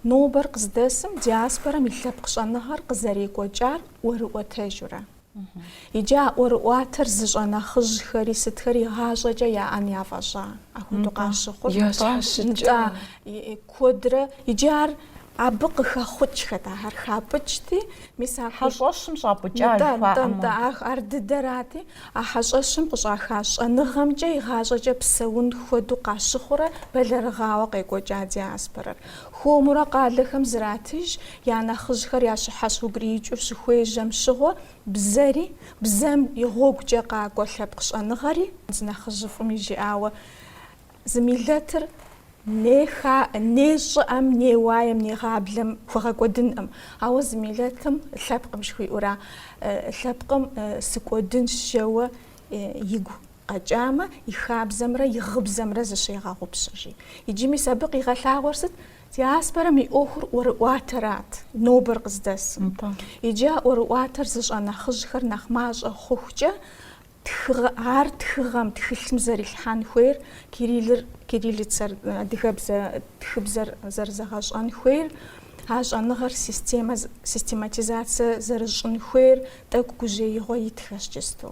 نوبر قصدسم диаспора ملتبق شأنهار قزري كوجار ورؤتاجرة يجا ورؤاتر زجنا خج خري ست خري هاجا جا أن يافجا أهو تقاش خد تا كودرة يجار عبق خخش خدا هر خابجتي مسا حشاشم شابجار تا أرد دراتي أحشاشم قشاخاش أنغم جاي هاجا جا بسون خدو قاش خورة بلرغاوا قيقو جا диаспора هو مرقا لخم زراتيج يعني خج خري عش حشو قريج وشخوي جم شغو بزاري بزام يغوق جا قاقو لبقش أنغاري زنا خجفهم يجي آوا زميلاتر نيش أم نيوايم نيغابلم فغاقودن أم أو زميلاتم لابقم شوي أورا لابقم سكودن شوا يجو قجامة يخاب زمرة يغب زمرة زشي غاغب شجي يجي مسابق يغلع ورست диаспора مي أخر ورواترات نوبر قصدس يجا ورواتر زش أنا خجخر نخماج خوخجة عار تخغم تخلم زر الحان خوير كيريلر تسر تخبزر زرزغاش أن خوير هاج أنغر سيستماتيزация زرجن خوير تاكو جي غوي تخش جستو